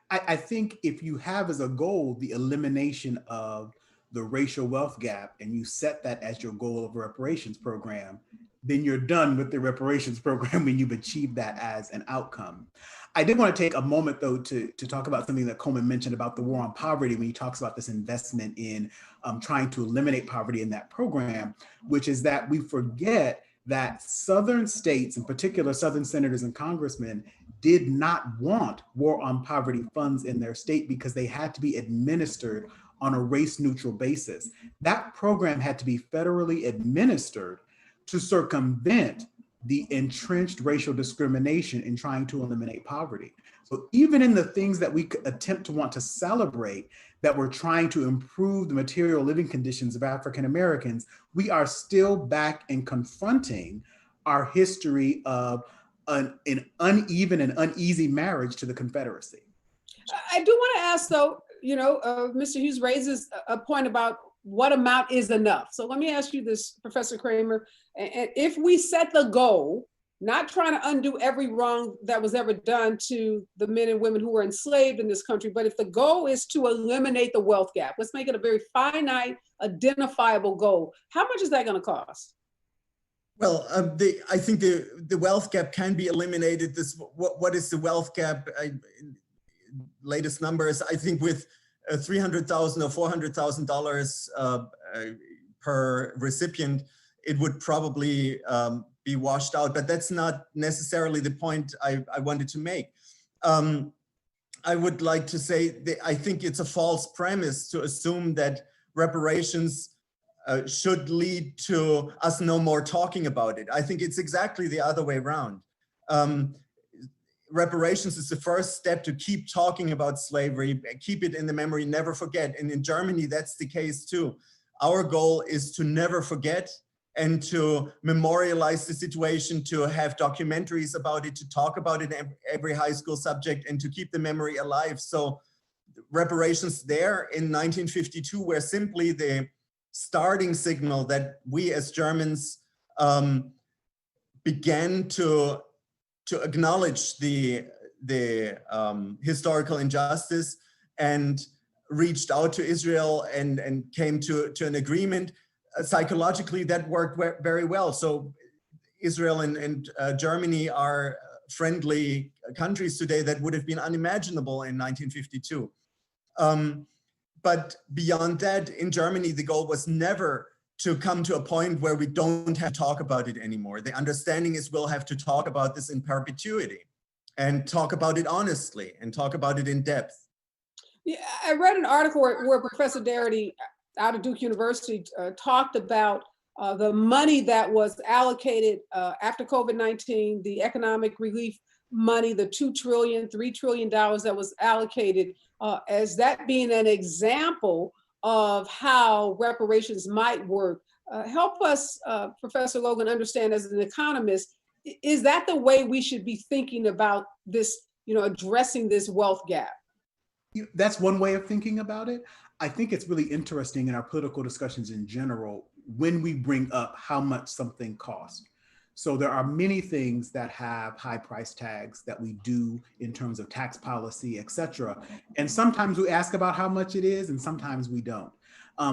I think if you have as a goal the elimination of the racial wealth gap, and you set that as your goal of a reparations program, then you're done with the reparations program when you've achieved that as an outcome. I did want to take a moment, though, to talk about something that Coleman mentioned about the war on poverty when he talks about this investment in trying to eliminate poverty in that program, which is that we forget that Southern states, in particular Southern senators and congressmen, did not want war on poverty funds in their state because they had to be administered on a race-neutral basis. That program had to be federally administered to circumvent the entrenched racial discrimination in trying to eliminate poverty. So even in the things that we attempt to want to celebrate, that we're trying to improve the material living conditions of African Americans, we are still back and confronting our history of an uneven and uneasy marriage to the Confederacy. I do want to ask, though, Mr. Hughes raises a point about what amount is enough. So let me ask you this, Professor Cramer, and if we set the goal, not trying to undo every wrong that was ever done to the men and women who were enslaved in this country, but if the goal is to eliminate the wealth gap, let's make it a very finite, identifiable goal. How much is that going to cost? Well, I think the wealth gap can be eliminated. What is the wealth gap? Latest numbers, I think with $300,000 or $400,000 per recipient, it would probably be washed out, but that's not necessarily the point I wanted to make. I would like to say that I think it's a false premise to assume that reparations should lead to us no more talking about it. I think it's exactly the other way around. Reparations is the first step to keep talking about slavery, keep it in the memory, never forget. And in Germany, that's the case too. Our goal is to never forget and to memorialize the situation, to have documentaries about it, to talk about it in every high school subject, and to keep the memory alive. So reparations there in 1952 were simply the starting signal that we as Germans began to acknowledge the historical injustice and reached out to Israel and came to an agreement. Psychologically, that worked very well. So Israel and Germany are friendly countries today that would have been unimaginable in 1952. But beyond that, in Germany, the goal was never to come to a point where we don't have to talk about it anymore. The understanding is we'll have to talk about this in perpetuity and talk about it honestly and talk about it in depth. Yeah, I read an article where Professor Darity out of Duke University talked about the money that was allocated after COVID-19, the economic relief money, the $2 trillion, $3 trillion that was allocated as that being an example of how reparations might work. Help us, Professor Logan, understand as an economist, is that the way we should be thinking about this, addressing this wealth gap? That's one way of thinking about it. I think it's really interesting in our political discussions in general when we bring up how much something costs. So there are many things that have high price tags that we do in terms of tax policy, et cetera. And sometimes we ask about how much it is and sometimes we don't.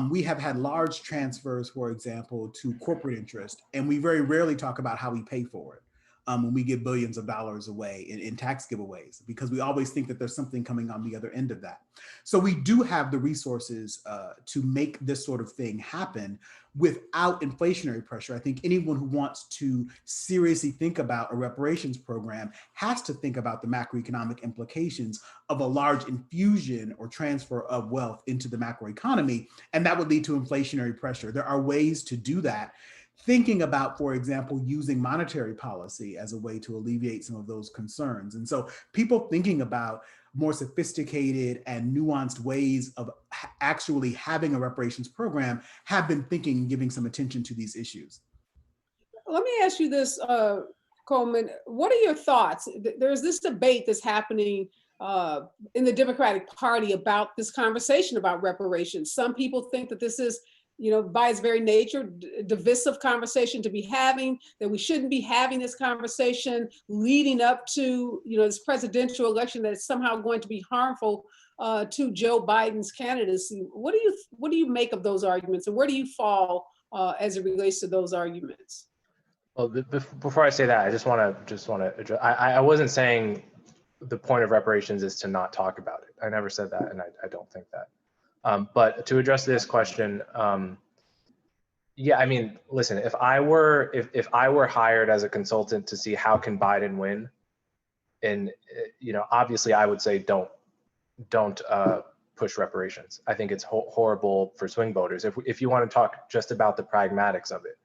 We have had large transfers, for example, to corporate interest, and we very rarely talk about how we pay for it. When we give billions of dollars away in tax giveaways, because we always think that there's something coming on the other end of that. So we do have the resources to make this sort of thing happen without inflationary pressure. I think anyone who wants to seriously think about a reparations program has to think about the macroeconomic implications of a large infusion or transfer of wealth into the macroeconomy, and that would lead to inflationary pressure. There are ways to do that. Thinking about, for example, using monetary policy as a way to alleviate some of those concerns. And so people thinking about more sophisticated and nuanced ways of actually having a reparations program have been thinking and giving some attention to these issues. Let me ask you this, Coleman, what are your thoughts? There's this debate that's happening in the Democratic Party about this conversation about reparations. Some people think that this is, by its very nature, divisive conversation to be having, that we shouldn't be having this conversation leading up to, this presidential election that is somehow going to be harmful to Joe Biden's candidacy. What do you make of those arguments, and where do you fall as it relates to those arguments? Well, before I say that, I just want to address, I wasn't saying the point of reparations is to not talk about it. I never said that, and I don't think that. But to address this question, yeah, I mean, listen, if I were hired as a consultant to see how can Biden win, and obviously I would say don't push reparations. I think it's horrible for swing voters. If you want to talk just about the pragmatics of it,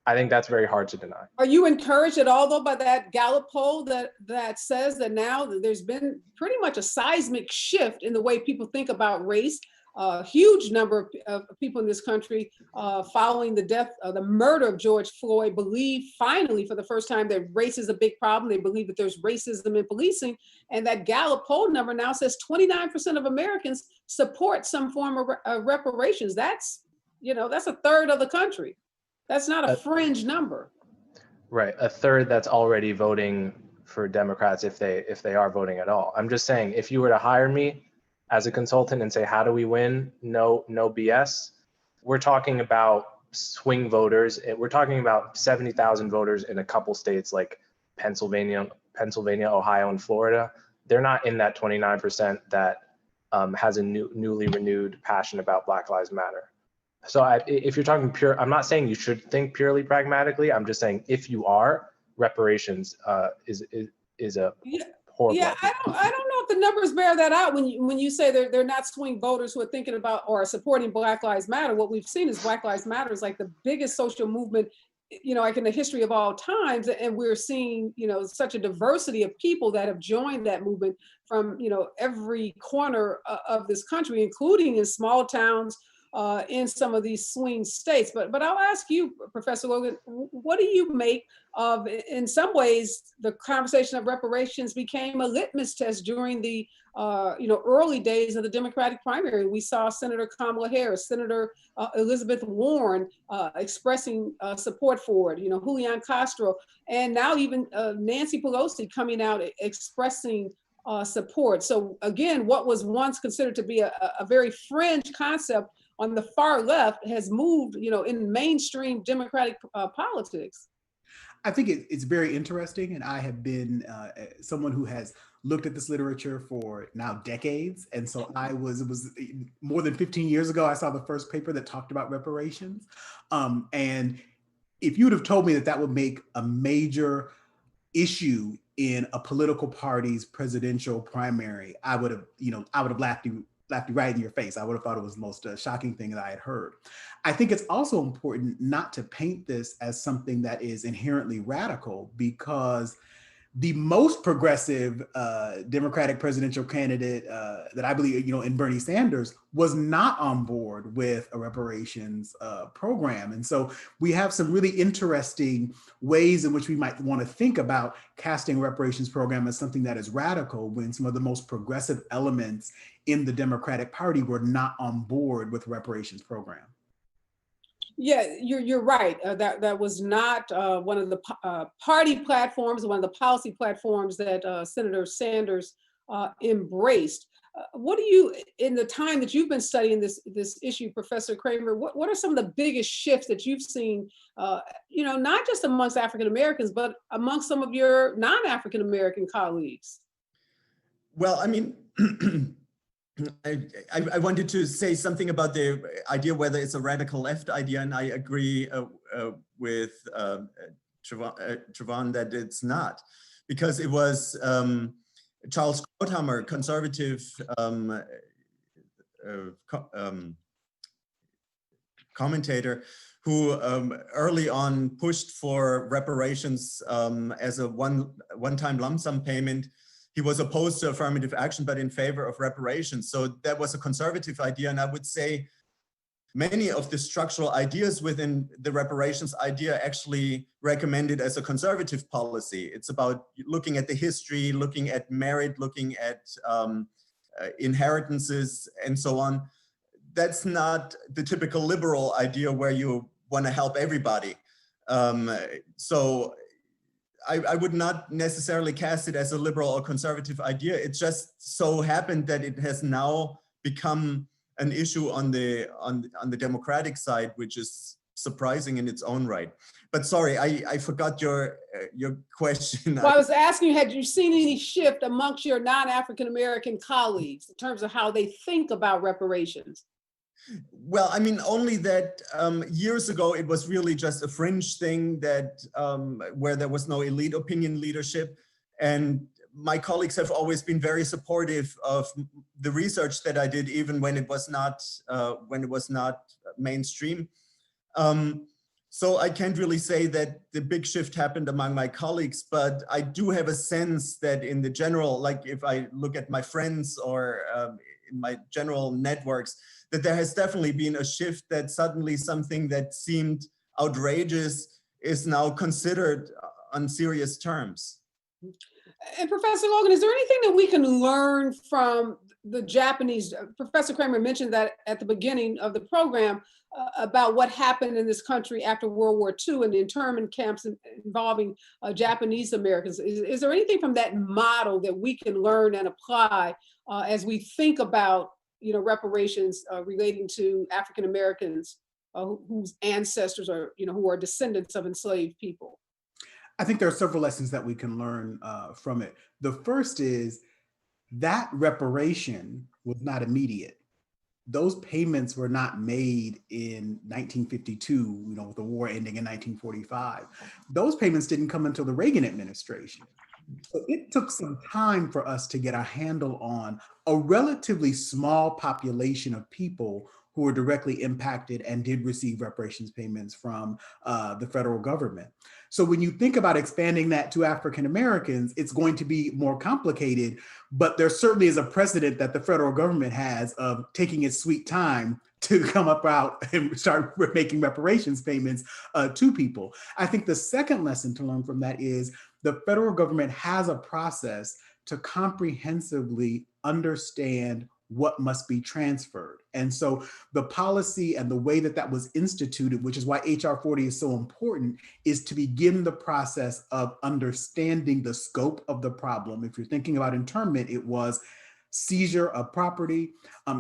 I think that's very hard to deny. Are you encouraged at all, though, by that Gallup poll that says that now there's been pretty much a seismic shift in the way people think about race? A huge number of people in this country following the murder of George Floyd believe finally for the first time that race is a big problem. They believe that there's racism in policing. And that Gallup poll number now says 29% of Americans support some form of reparations. That's a third of the country. That's not a fringe number. Right, a third that's already voting for Democrats if they are voting at all. I'm just saying, if you were to hire me as a consultant and say, how do we win? No BS. We're talking about swing voters. We're talking about 70,000 voters in a couple states like Pennsylvania, Ohio, and Florida. They're not in that 29% that has a newly renewed passion about Black Lives Matter. So if you're talking pure, I'm not saying you should think purely pragmatically. I'm just saying if you are, reparations is a horrible. Yeah, I don't know if the numbers bear that out when you say they're not swing voters who are thinking about or are supporting Black Lives Matter. What we've seen is Black Lives Matter is like the biggest social movement, like in the history of all times, and we're seeing such a diversity of people that have joined that movement from every corner of this country, including in small towns. In some of these swing states. But I'll ask you, Professor Logan, what do you make of, in some ways, the conversation of reparations became a litmus test during the early days of the Democratic primary. We saw Senator Kamala Harris, Senator Elizabeth Warren expressing support for it, Julian Castro, and now even Nancy Pelosi coming out expressing support. So again, what was once considered to be a very fringe concept on the far left has moved, in mainstream Democratic politics. I think it's very interesting, and I have been someone who has looked at this literature for now decades, and so it was more than 15 years ago I saw the first paper that talked about reparations, and if you would have told me that would make a major issue in a political party's presidential primary, I would have laughed you right in your face. I would have thought it was the most shocking thing that I had heard. I think it's also important not to paint this as something that is inherently radical, because the most progressive Democratic presidential candidate that I believe, in Bernie Sanders, was not on board with a reparations program. And so we have some really interesting ways in which we might want to think about casting a reparations program as something that is radical, when some of the most progressive elements in the Democratic Party were not on board with reparations program. Yeah, you're right. That was not one of the party platforms, one of the policy platforms that Senator Sanders embraced. What do you, in the time that you've been studying this issue, Professor Cramer, what are some of the biggest shifts that you've seen, not just amongst African Americans, but amongst some of your non-African American colleagues? Well, I mean, I wanted to say something about the idea whether it's a radical left idea, and I agree with Trevon that it's not, because it was Charles Krauthammer, conservative commentator, who early on pushed for reparations as a one-time lump sum payment. He was opposed to affirmative action, but in favor of reparations. So that was a conservative idea. And I would say many of the structural ideas within the reparations idea actually recommended as a conservative policy. It's about looking at the history, looking at merit, looking at inheritances, and so on. That's not the typical liberal idea where you want to help everybody. So I would not necessarily cast it as a liberal or conservative idea. It just so happened that it has now become an issue on the Democratic side, which is surprising in its own right. But sorry, I forgot your question. Well, I was asking you, had you seen any shift amongst your non-African American colleagues in terms of how they think about reparations? Well, I mean, only that years ago, it was really just a fringe thing that where there was no elite opinion leadership. And my colleagues have always been very supportive of the research that I did, even when it was not mainstream. So I can't really say that the big shift happened among my colleagues, but I do have a sense that in the general, like if I look at my friends or in my general networks, that there has definitely been a shift, that suddenly something that seemed outrageous is now considered on serious terms. And Professor Logan, is there anything that we can learn from the Japanese? Professor Cramer mentioned that at the beginning of the program about what happened in this country after World War II and the internment camps involving Japanese Americans. Is there anything from that model that we can learn and apply as we think about, reparations relating to African Americans whose ancestors are, who are descendants of enslaved people? I think there are several lessons that we can learn from it. The first is that reparation was not immediate. Those payments were not made in 1952, with the war ending in 1945. Those payments didn't come until the Reagan administration. So it took some time for us to get a handle on a relatively small population of people who were directly impacted and did receive reparations payments from the federal government. So when you think about expanding that to African Americans, it's going to be more complicated, but there certainly is a precedent that the federal government has of taking its sweet time to come up out and start making reparations payments to people. I think the second lesson to learn from that is the federal government has a process to comprehensively understand what must be transferred. And so the policy and the way that that was instituted, which is why HR 40 is so important, is to begin the process of understanding the scope of the problem. If you're thinking about internment, it was seizure of property,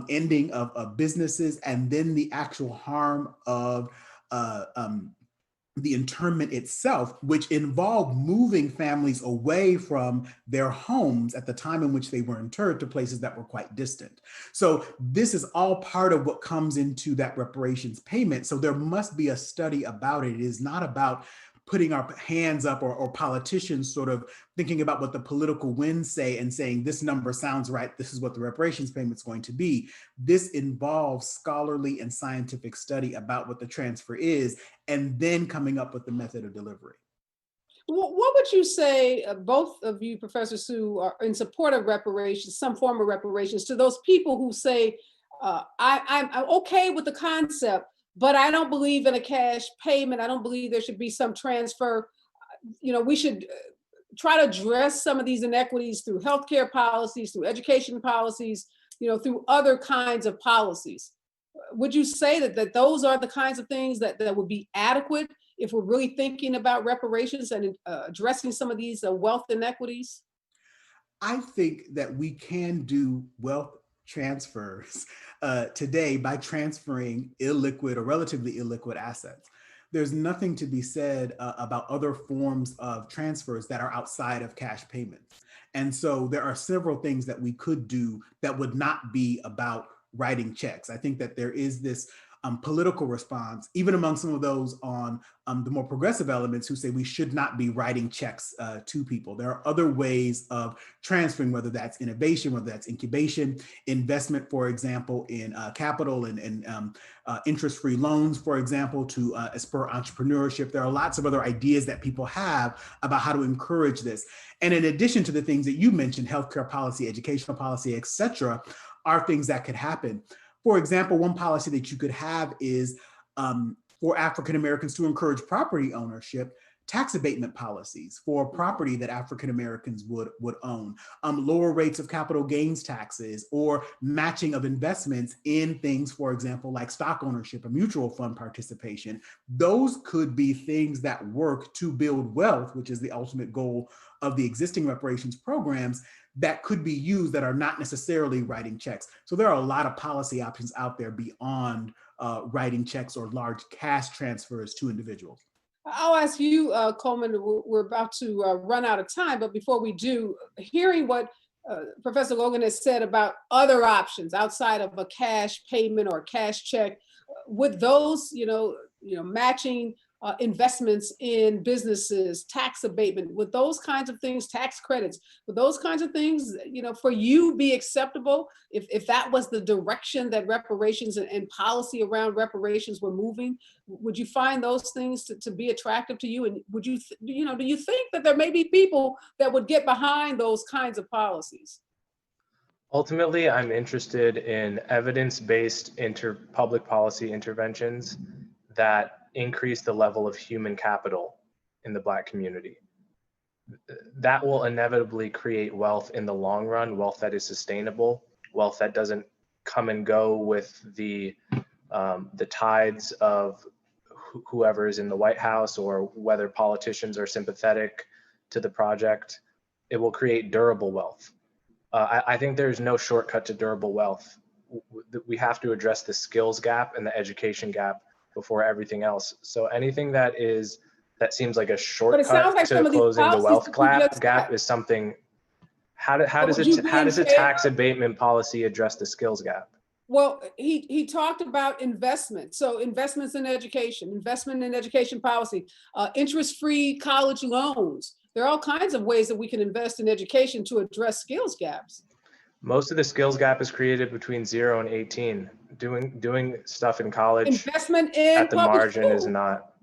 ending of businesses, and then the actual harm of the internment itself, which involved moving families away from their homes at the time in which they were interred to places that were quite distant. So this is all part of what comes into that reparations payment. So there must be a study about it. It is not about putting our hands up or politicians sort of thinking about what the political winds say and saying this number sounds right, this is what the reparations payment is going to be. This involves scholarly and scientific study about what the transfer is, and then coming up with the method of delivery. What would you say, both of you, Professor Sue, are in support of reparations, some form of reparations, to those people who say, I'm okay with the concept, but I don't believe in a cash payment. I don't believe there should be some transfer. We should try to address some of these inequities through healthcare policies, through education policies, through other kinds of policies. Would you say that those are the kinds of things that would be adequate if we're really thinking about reparations and addressing some of these wealth inequities? I think that we can do wealth transfers today by transferring illiquid or relatively illiquid assets. There's nothing to be said about other forms of transfers that are outside of cash payments. And so there are several things that we could do that would not be about writing checks. I think that there is this political response, even among some of those on the more progressive elements who say we should not be writing checks to people. There are other ways of transferring, whether that's innovation, whether that's incubation, investment, for example, in capital and interest-free loans, for example, to spur entrepreneurship. There are lots of other ideas that people have about how to encourage this. And in addition to the things that you mentioned, healthcare policy, educational policy, et cetera, are things that could happen. For example, one policy that you could have is for African Americans to encourage property ownership, tax abatement policies for property that African Americans would own, lower rates of capital gains taxes, or matching of investments in things, for example, like stock ownership or mutual fund participation. Those could be things that work to build wealth, which is the ultimate goal of the existing reparations programs, that could be used that are not necessarily writing checks. So there are a lot of policy options out there beyond writing checks or large cash transfers to individuals. I'll ask you, Coleman, we're about to run out of time, but before we do, hearing what Professor Logan has said about other options outside of a cash payment or cash check, would those, matching investments in businesses, tax abatement, would those kinds of things, tax credits, would those kinds of things, for you be acceptable if that was the direction that reparations and policy around reparations were moving? Would you find those things to be attractive to you? And would you, do you think that there may be people that would get behind those kinds of policies? Ultimately, I'm interested in evidence-based public policy interventions that increase the level of human capital in the Black community. That will inevitably create wealth in the long run, wealth that is sustainable, wealth that doesn't come and go with the tides of whoever is in the White House or whether politicians are sympathetic to the project. It will create durable wealth. I think there's no shortcut to durable wealth. We have to address the skills gap and the education gap before everything else. So anything that seems like a shortcut like to closing the wealth gap is something. How does a tax abatement policy address the skills gap? Well, he talked about investment. So investments in education, investment in education policy, interest-free college loans. There are all kinds of ways that we can invest in education to address skills gaps. Most of the skills gap is created between 0 and 18. Doing stuff in college investment in at the margin is not.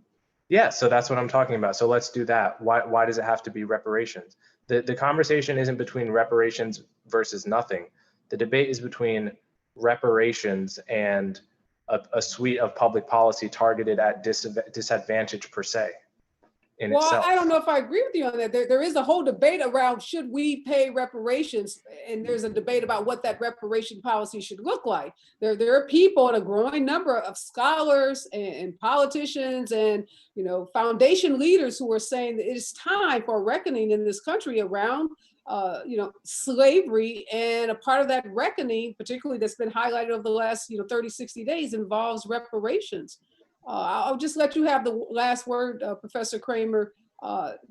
Yeah, so that's what I'm talking about. So let's do that. Why does it have to be reparations? The conversation isn't between reparations versus nothing. The debate is between reparations and a suite of public policy targeted at disadvantage per se. Itself. I don't know if I agree with you on that. There is a whole debate around should we pay reparations, and there's a debate about what that reparation policy should look like. There are people, and a growing number of scholars and politicians and foundation leaders who are saying that it is time for a reckoning in this country around slavery, and a part of that reckoning, particularly that's been highlighted over the last 30, 60 days, involves reparations. I'll just let you have the last word, Professor Cramer.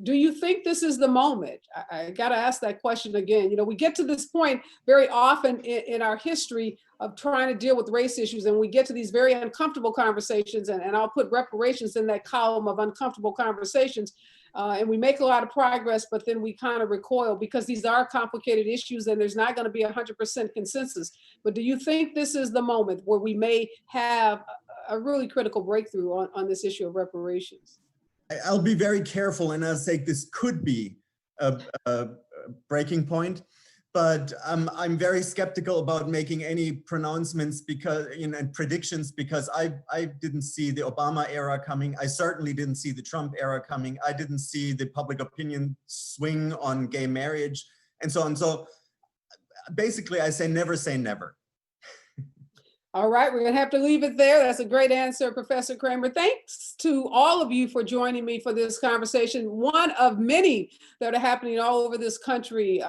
Do you think this is the moment? I got to ask that question again. We get to this point very often in our history of trying to deal with race issues, and we get to these very uncomfortable conversations, and I'll put reparations in that column of uncomfortable conversations. And we make a lot of progress, but then we kind of recoil because these are complicated issues and there's not going to be 100% consensus. But do you think this is the moment where we may have a really critical breakthrough on this issue of reparations? I'll be very careful and I'll say this could be a breaking point, but I'm very skeptical about making any pronouncements because and predictions, because I didn't see the Obama era coming. I certainly didn't see the Trump era coming. I didn't see the public opinion swing on gay marriage and so on. So basically I say never. All right, we're going to have to leave it there. That's a great answer, Professor Cramer. Thanks to all of you for joining me for this conversation, one of many that are happening all over this country,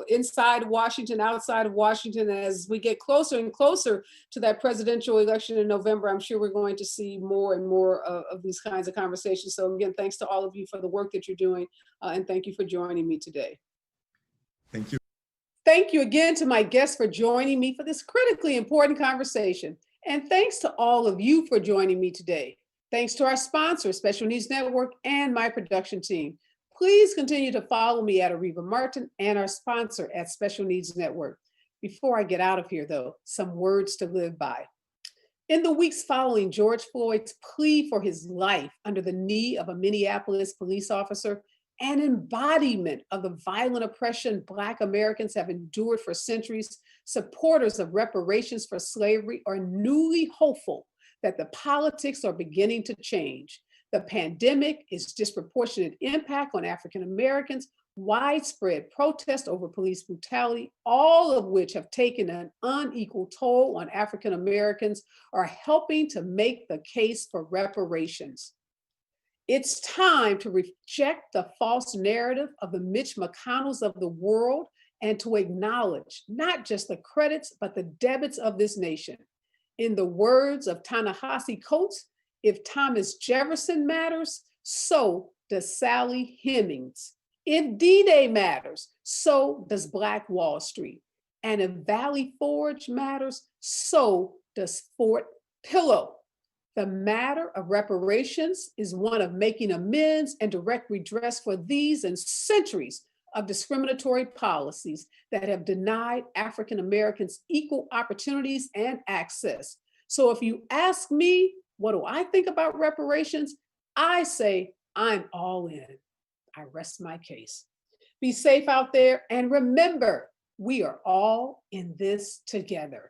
inside Washington, outside of Washington. As we get closer and closer to that presidential election in November, I'm sure we're going to see more and more of these kinds of conversations. So again, thanks to all of you for the work that you're doing, and thank you for joining me today. Thank you. Thank you again to my guests for joining me for this critically important conversation. And thanks to all of you for joining me today. Thanks to our sponsor, Special Needs Network, and my production team. Please continue to follow me at Ariva Martin and our sponsor at Special Needs Network. Before I get out of here, though, some words to live by. In the weeks following George Floyd's plea for his life under the knee of a Minneapolis police officer, an embodiment of the violent oppression Black Americans have endured for centuries, supporters of reparations for slavery are newly hopeful that the politics are beginning to change. The pandemic, its disproportionate impact on African Americans, widespread protest over police brutality, all of which have taken an unequal toll on African Americans, are helping to make the case for reparations. It's time to reject the false narrative of the Mitch McConnells of the world and to acknowledge not just the credits, but the debits of this nation. In the words of Ta-Nehisi Coates, if Thomas Jefferson matters, so does Sally Hemings. If D-Day matters, so does Black Wall Street. And if Valley Forge matters, so does Fort Pillow. The matter of reparations is one of making amends and direct redress for these and centuries of discriminatory policies that have denied African Americans equal opportunities and access. So if you ask me, what do I think about reparations? I say I'm all in. I rest my case. Be safe out there, and remember, we are all in this together.